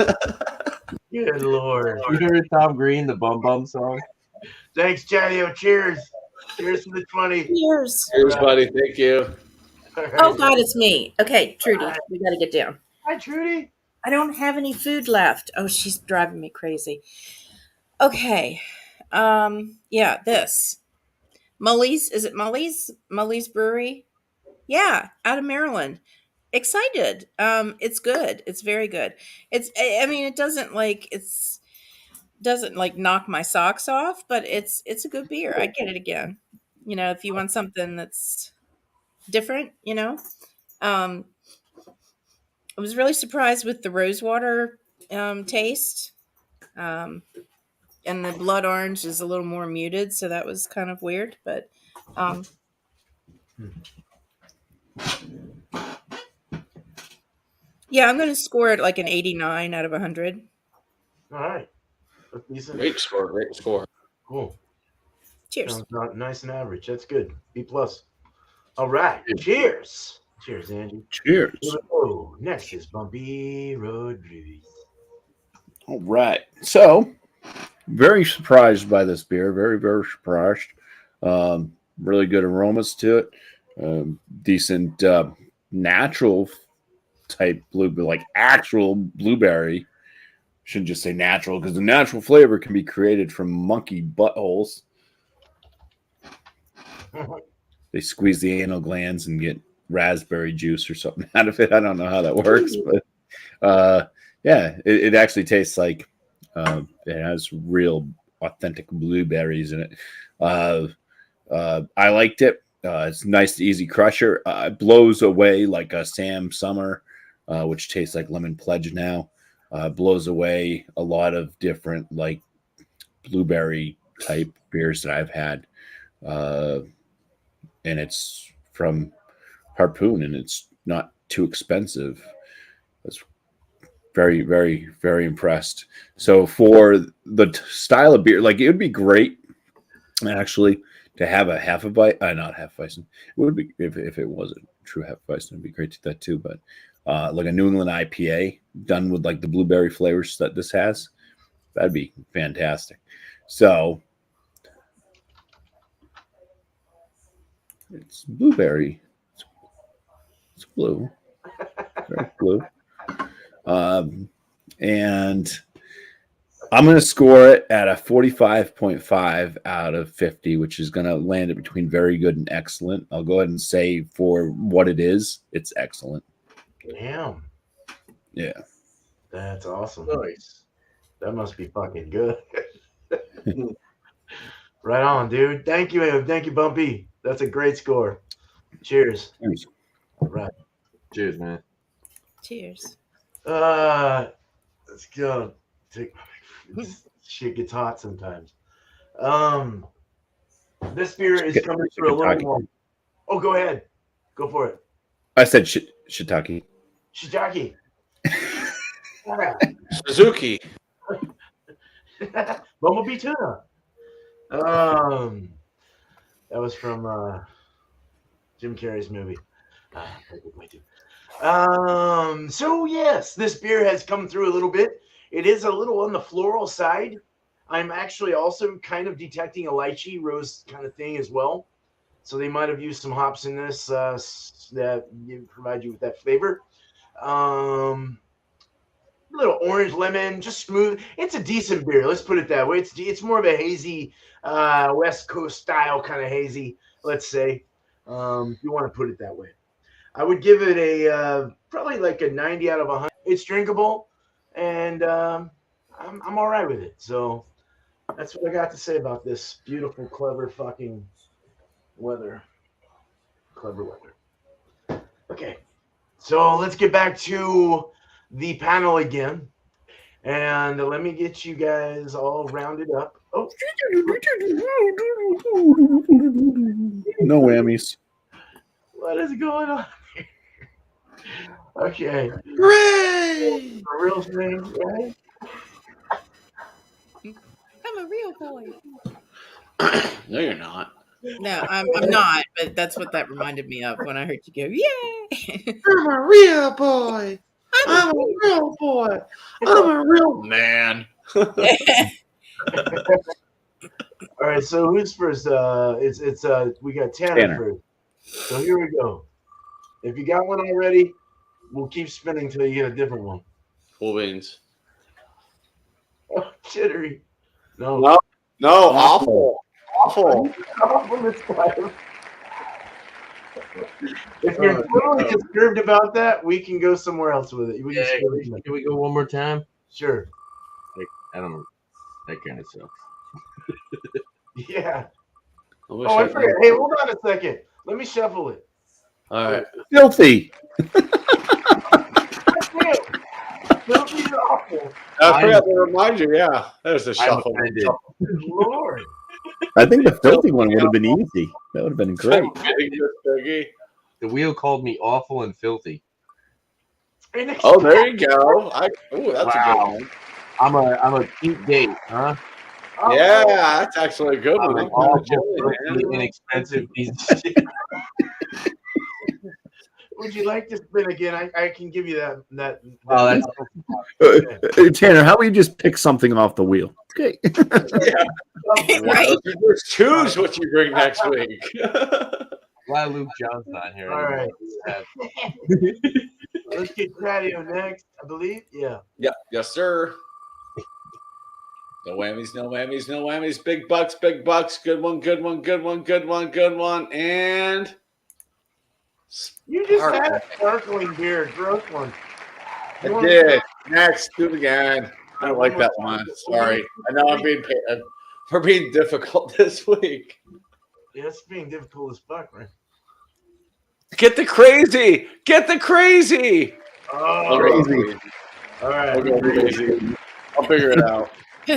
Good Lord. You heard Tom Green, the Bum Bum song? Thanks, Chadeo. Cheers. Cheers to the 20. Cheers. Cheers, buddy. Thank you. All right. Oh God, it's me. Okay, Trudy, we got to get down. Hi, Trudy. I don't have any food left. Oh, she's driving me crazy. Okay. Yeah, this. Mully's, is it Mully's? Mully's Brewery? Yeah, out of Maryland. Excited. It's good. It's very good. I mean, it doesn't knock my socks off, but it's a good beer. I'd get it again. You know, if you want something that's different, you know. I was really surprised with the rosewater taste. and the blood orange is a little more muted, so that was kind of weird. But yeah, I'm going to score it like an 89 out of 100. All right. That's decent. Great score. Great score. Cool. Cheers. Sounds not nice and average. That's good. B plus. All right. Cheers. Cheers, Angie. Cheers. Here we go. Next is Bumpy Rodriguez. All right. So, very surprised by this beer. Very, very surprised. Really good aromas to it. Decent natural type like actual blueberry. Shouldn't just say natural because the natural flavor can be created from monkey buttholes. They squeeze the anal glands and get raspberry juice or something out of it. I don't know how that works, but yeah, it actually tastes like it has real authentic blueberries in it. I liked it. It's nice, easy crusher. It blows away like a Sam Summer, which tastes like lemon pledge now. Blows away a lot of different like blueberry type beers that I've had. And it's from Harpoon, and it's not too expensive. That's very, very, very impressed. So for the style of beer, like it would be great actually to have a half a bite, not half Weizen. It would be if it was a true half Weizen, it'd be great to do that too. But like a New England IPA done with like the blueberry flavors that this has, that'd be fantastic. So it's blueberry. It's blue. Very blue. And I'm going to score it at a 45.5 out of 50, which is going to land it between very good and excellent. I'll go ahead and say for what it is, it's excellent. Damn. Yeah. That's awesome. Nice. That must be fucking good. Right on, dude. Thank you. Thank you, Bumpy. That's a great score. Cheers. Cheers. All right. Cheers, man. Cheers. Let's go. Shit gets hot sometimes. This beer is coming through a little more. Oh, go ahead. Go for it. I said shiitake. Shiitake. Suzuki. Bumblebee tuna. That was from Jim Carrey's movie. So yes, this beer has come through a little bit. It is a little on the floral side. I'm actually also kind of detecting a lychee rose kind of thing as well. So they might have used some hops in this that provide you with that flavor. Little orange lemon, just smooth. It's a decent beer. Let's put it that way. It's more of a hazy West Coast style kind of hazy. Let's say, if you want to put it that way. I would give it a probably like a 90 out of 100. It's drinkable, and I'm all right with it. So that's what I got to say about this beautiful, clever fucking weather. Clever weather. Okay, so let's get back to the panel again, and let me get you guys all rounded up. Oh, no whammies. What is going on here? Okay. Hooray! A real thing, right? I'm a real boy. No, you're not. No, I'm not, but that's what that reminded me of when I heard you go, yay! I'm a real boy. I'm a real boy. I'm a real man. All right, so who's first? It's we got Tanner first. So here we go. If you got one already, we'll keep spinning till you get a different one. Cool beans. Oh, jittery. No. No, awful. Awful. If you're totally disturbed about that, we can go somewhere else with it. Can we go one more time? Sure. I don't know. That kind of sucks. Yeah. Oh, I forgot. Hey, hold on a second. Let me shuffle it. All right. Filthy. Filthy and awful. I forgot to remind you. Yeah, there's the I'm shuffle. offended. Good Lord. I think the filthy one would have been easy. That would have been great. The wheel called me awful and filthy. Oh, there you go. Ooh, that's a Wow. good one. I'm a cheap date, huh? Yeah, that's actually a good I'm one. an I'm kind of awful, jelly, filthy, man. inexpensive piece of shit. Would you like to spin again? I can give you that. Oh, that's Tanner, how about you just pick something off the wheel? Okay. Right? Just choose what you bring next week. glad Luke John's not here All anymore. right. Let's get Chadeo next, I believe. Yeah. Yeah, yes, sir. No whammies, no whammies, no whammies. Big bucks, big bucks. Good one, good one, good one, good one, good one. And You just had a sparkling beer, gross one. I did. Next, do it again. I don't like that one. Sorry. I know we're being difficult this week. Yeah, it's being difficult as fuck, man. Get the crazy. Get the crazy. Oh, Crazy. all right. We'll go crazy. I'll figure it out. All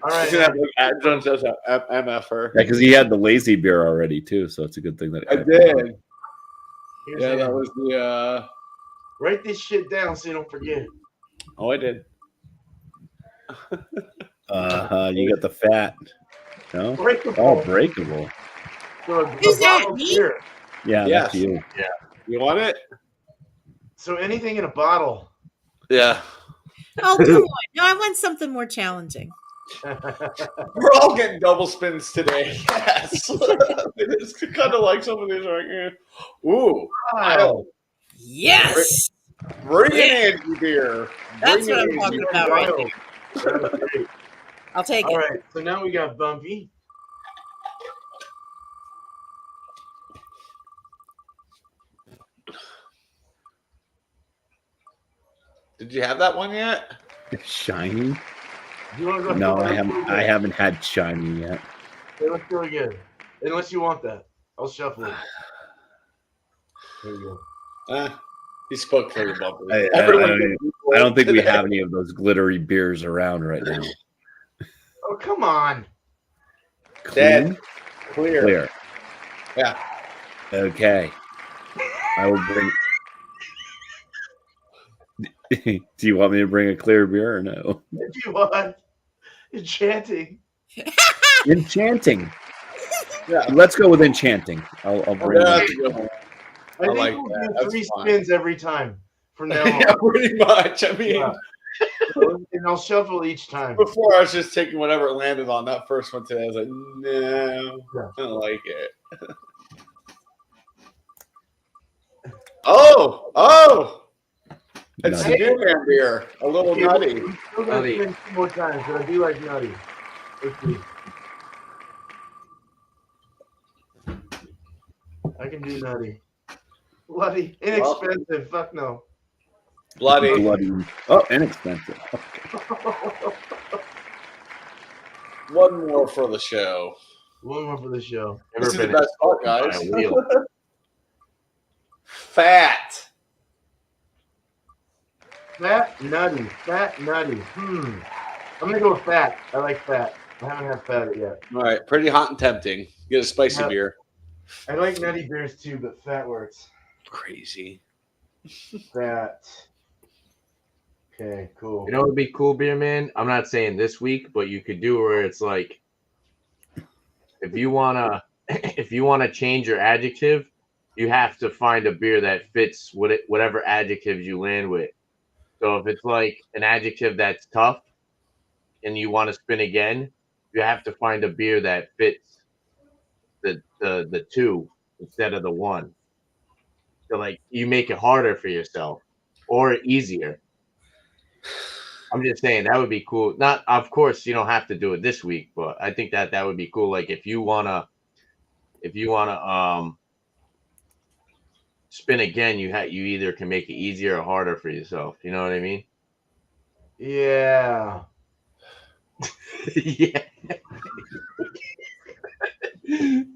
right. She's gonna have like John says MF her. Yeah, because he had the lazy beer already too, so it's a good thing that I did. Here's Yeah, the- that was the Write this shit down so you don't forget. oh, I did. You got the fat. No? Breakable. Oh, breakable. So Is that bottle of me? beer. Yeah, Yes. that's you. You want it? So anything in a bottle. Yeah. Oh, come on. No, I want something more challenging. We're all getting double spins today. Yes. It's kind of like some of these right here. Ooh. Wow. Yes. Bring it in, beer. That's Bring what it I'm in, talking you- about right Wild. there. That was great. I'll take All it. right. So now we got Bumpy. Did you have that one yet? Shiny? Do you want to go? No, I haven't had shiny yet. It looks really good. Unless you want that, I'll shuffle it. There you go. He spoke for you, Bumpy. I don't think we have any of those glittery beers around right now. Oh, come on. Dead. Clean? Clear. Clear. Yeah. Okay. I will bring. Do you want me to bring a clear beer or no? If you want. Enchanting. Enchanting. Yeah. Let's go with enchanting. I'll bring. Yeah, it. that's a good one. I think like we'll that. do That's 3 fine. spins every time from now on. Yeah, pretty much. I mean, Yeah. And I'll shuffle each time. before I was just taking whatever it landed on. That first one today, I was like, no, I don't like it. Oh! It's Nutty. New Man beer. A little nutty. I'm still going to spin 2 more times, but I do like nutty. Let's see. I can do nutty. Bloody. Inexpensive. Fuck no. Bloody. Bloody. Oh, inexpensive. One more for the show. One more for the show. This is Never the been best part, on guys. a wheel. Fat. Fat, nutty. Fat, nutty. I'm going to go with fat. I like fat. I haven't had fat yet. All right, pretty hot and tempting. Get a spicy Yeah. beer. I like nutty beers too, but fat works. Crazy. Fat. Okay, cool. You know what would be cool, beer man? I'm not saying this week, but you could do where it's like, if you wanna change your adjective, you have to find a beer that fits whatever adjectives you land with. So if it's like an adjective that's tough, and you want to spin again, you have to find a beer that fits the 2 instead of the 1. So like you make it harder for yourself or easier. I'm just saying that would be cool. Not, of course, you don't have to do it this week, but I think that would be cool. Like if you wanna spin again, you either can make it easier or harder for yourself. You know what I mean? Yeah. Yeah.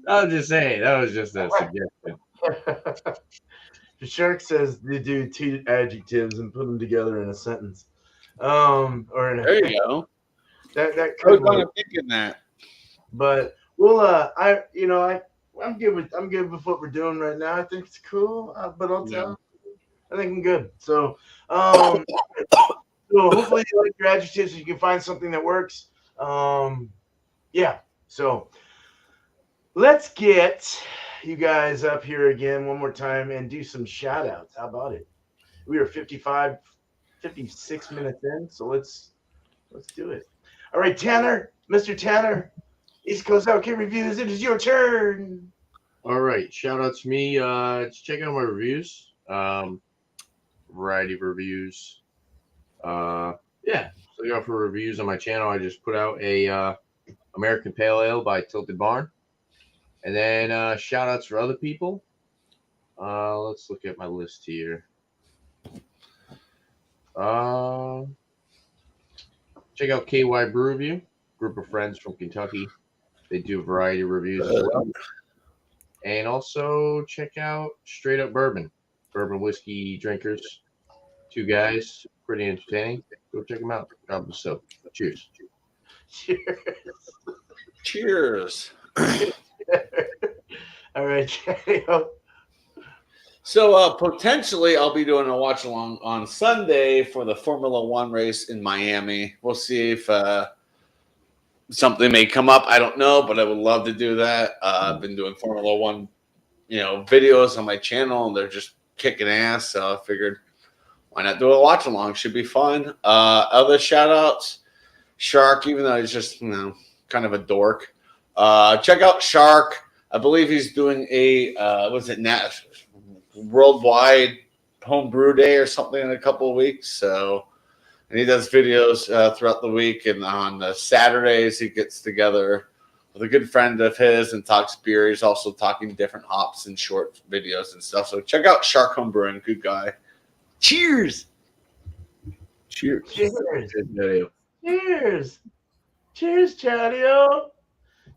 I'm just saying that was just a suggestion. The shark says they do 2 adjectives and put them together in a sentence. Or There you go. that I could was kind work. of thinking that. But I'm good with what we're doing right now. I think it's cool. But I'll tell. I think I'm good. So so hopefully you like your adjectives. You can find something that works. Yeah. So let's get you guys up here again one more time and do some shout outs. How about it? We are 56 minutes in, so let's do it. All right, Tanner, Mr. Tanner, East Coast Outkick Reviews, it is your turn. All right, shout out to me. Just check out my reviews. Variety of reviews. Yeah, so look out for reviews on my channel. I just put out a American Pale Ale by Tilted Barn, and then shout outs for other people. Let's look at my list here. Check out KY Brew Review, group of friends from Kentucky. They do a variety of reviews as well. And also check out Straight Up Bourbon whiskey drinkers. Two guys, pretty entertaining. Go check them out. God bless. So, cheers. Cheers. All right, Chadeo. So potentially I'll be doing a watch along on Sunday for the Formula One race in Miami. We'll see if something may come up. I don't know, but I would love to do that. I've been doing Formula One, videos on my channel, and they're just kicking ass. So I figured, why not do a watch along? Should be fun. Other shout outs, Shark, even though he's just kind of a dork. Check out Shark. I believe he's doing a worldwide homebrew day or something in a couple of weeks. So, and he does videos throughout the week, and on the Saturdays he gets together with a good friend of his and talks beer. He's also talking different hops and short videos and stuff. So check out Shark Homebrewing. Good guy. Cheers. Cheers. Cheers. Cheers. Cheers, Chadeo.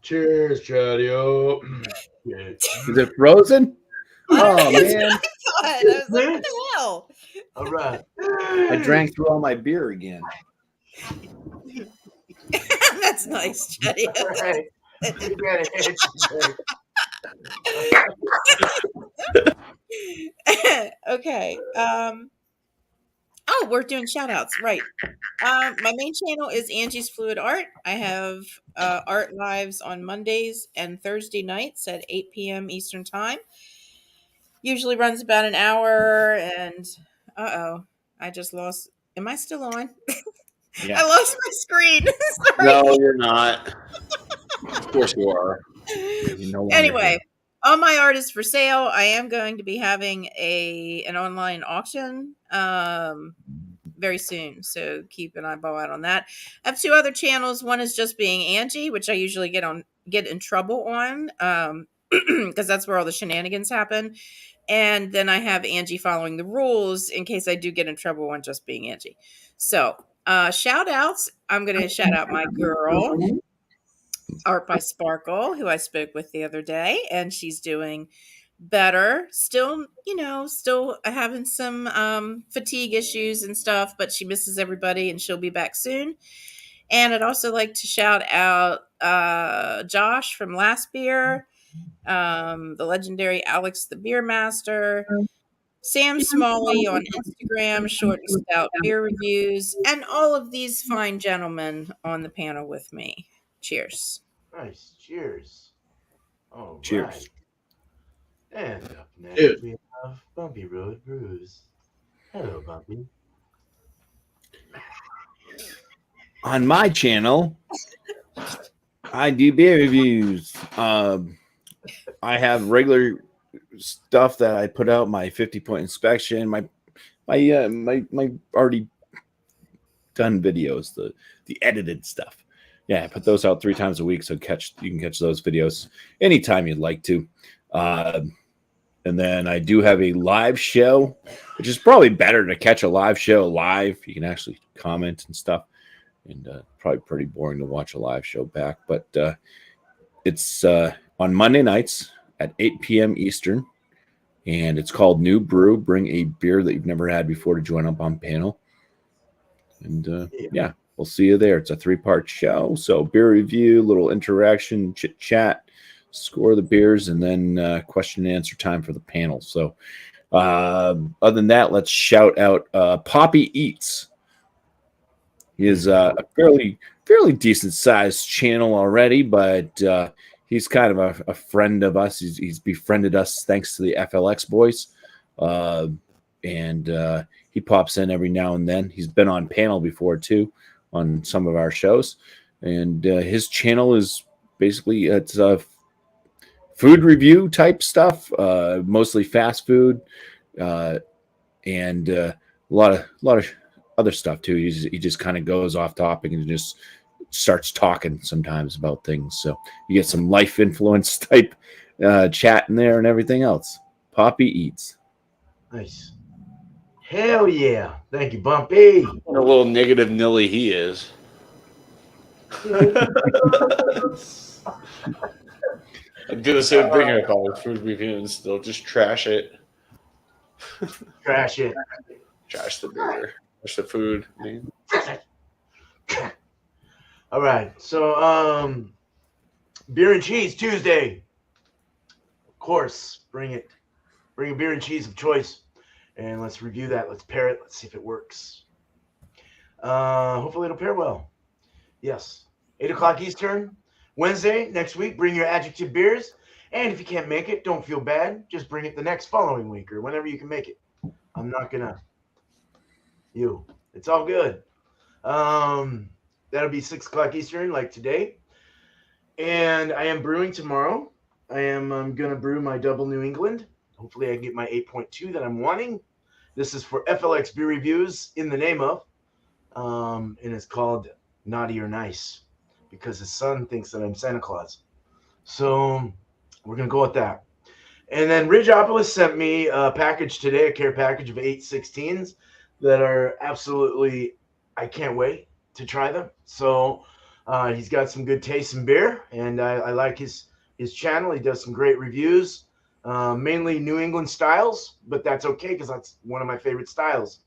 Cheers, Chadeo. Is it frozen? Oh man, I was like, what the hell? All right. I drank through all my beer again. That's nice, Chadeo. All right. You gotta hit it. Okay. Oh, we're doing shout outs. Right. My main channel is Angie's Fluid Art. I have art lives on Mondays and Thursday nights at 8 p.m. Eastern Time. Usually runs about an hour, and I just lost. Am I still on? Yeah. I lost my screen. Sorry. No, you're not. Of course you are. Anyway, all my art is for sale. I am going to be having an online auction very soon, so keep an eyeball out on that. I have two other channels. One is just being Angie, which I usually get in trouble on because that's where all the shenanigans happen. And then I have Angie following the rules in case I do get in trouble on just being Angie. So shout outs. I'm going to shout out my girl, Art by Sparkle, who I spoke with the other day, and she's doing better. Still having some fatigue issues and stuff, but she misses everybody and she'll be back soon. And I'd also like to shout out Josh from Last Beer, the legendary Alex the Beer Master, Sam Smalley on Instagram, Short and Stout Beer Reviews, and all of these fine gentlemen on the panel with me. Cheers. Nice. Cheers. All Cheers. right. And up next Cheers. we have Bumpy Road Brews. Hello, Bumpy. On my channel, I do beer reviews. I have regular stuff that I put out, my 50-point inspection, my already done videos, the edited stuff. Yeah, I put those out 3 times a week, so you can catch those videos anytime you'd like to. And then I do have a live show, which is probably better to catch a live show live. You can actually comment and stuff, and probably pretty boring to watch a live show back. But it's on Monday nights at 8 p.m. Eastern, and it's called New Brew. Bring a beer that you've never had before to join up on panel. And yeah, we'll see you there. It's a 3-part show. So beer review, little interaction, chit chat, score the beers, and then question and answer time for the panel. So other than that, let's shout out Poppy Eats. He is a fairly decent sized channel already, but he's kind of a friend of us. He's befriended us thanks to the FLX boys, and he pops in every now and then. He's been on panel before too, on some of our shows, and his channel is basically it's food review type stuff, mostly fast food, and a lot of other stuff too. He just kind of goes off topic and just starts talking sometimes about things. So you get some life influence type chat in there and everything else. Poppy Eats. Nice. Hell yeah. Thank you, Bumpy. What a little negative Nilly he is. I do the same thing if I was food review and still just trash it. Trash it. Trash the beer. Trash the food. Man. All right. So beer and cheese Tuesday. Of course, bring it. Bring a beer and cheese of choice. And let's review that. Let's pair it. Let's see if it works. Hopefully it'll pair well. Yes. 8 o'clock Eastern. Wednesday, next week, bring your adjective beers. And if you can't make it, don't feel bad. Just bring it the next following week or whenever you can make it. I'm not going to. It's all good. That'll be 6 o'clock Eastern, like today. And I am brewing tomorrow. I'm going to brew my double New England. Hopefully I can get my 8.2 that I'm wanting. This is for FLX Beer Reviews in the name of. And it's called Naughty or Nice because his son thinks that I'm Santa Claus. So we're going to go with that. And then Ridgeopolis sent me a package today, a care package of 8 16s that are absolutely, I can't wait to try them. So he's got some good taste in beer, and I like his channel. He does some great reviews, mainly New England styles, but that's okay because that's one of my favorite styles.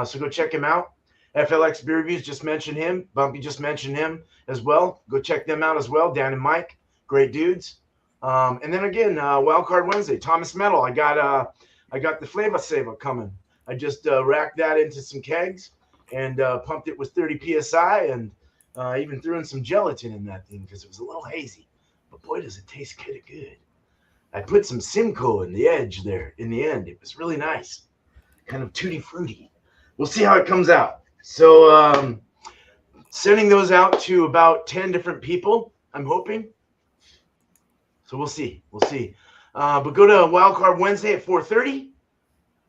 So go check him out. FLX Beer Reviews, just mentioned him. Bumpy just mentioned him as well. Go check them out as well. Dan and Mike, great dudes. And then again, Wildcard Wednesday, Thomas Metal. I got the Flavor Saver coming. I just racked that into some kegs and pumped it with 30 psi, and even threw in some gelatin in that thing because it was a little hazy. But boy, does it taste kind of good. I put some Simcoe in the edge there in the end. It was really nice, kind of tutti fruity. We'll see how it comes out. So sending those out to about 10 different people, I'm hoping. So we'll see. But go to Wildcard Wednesday at 4:30.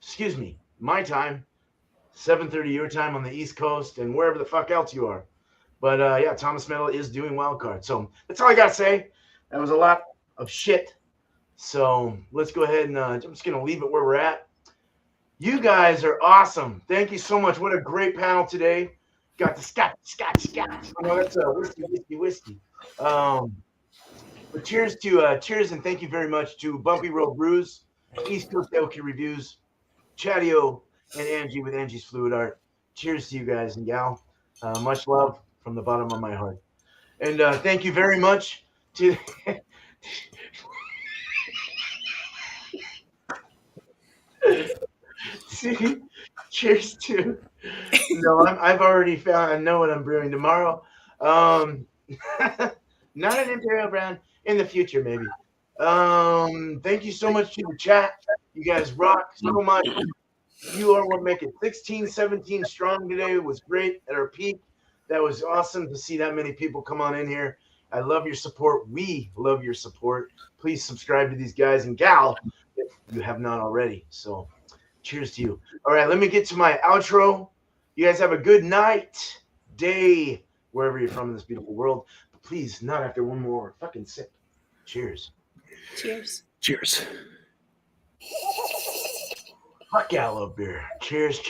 Excuse me, my time. 7:30 your time on the East Coast and wherever the fuck else you are. But yeah, Thomas Metal is doing Wildcard. So that's all I got to say. That was a lot of shit. So let's go ahead and I'm just going to leave it where we're at. You guys are awesome. Thank you so much. What a great panel today. Got the scotch. Oh, that's a whiskey. But cheers and thank you very much to Bumpy Road Brews, East Coast Elky Reviews, Chadeo, and Angie with Angie's Fluid Art. Cheers to you guys and gal. Much love from the bottom of my heart. And thank you very much to see. Cheers to. No, I've already found. I know what I'm brewing tomorrow. Not an Imperial Brown. In the future, maybe. Thank you so much to the chat. You guys rock so much. You are what make it 16, 17 strong today. It was great at our peak. That was awesome to see that many people come on in here. I love your support. We love your support. Please subscribe to these guys and gal if you have not already. So cheers to you. All right, let me get to my outro. You guys have a good night, day, wherever you're from in this beautiful world. But please, not after one more fucking sip. Cheers. Cheers. Fuck yeah, I love beer. Cheers.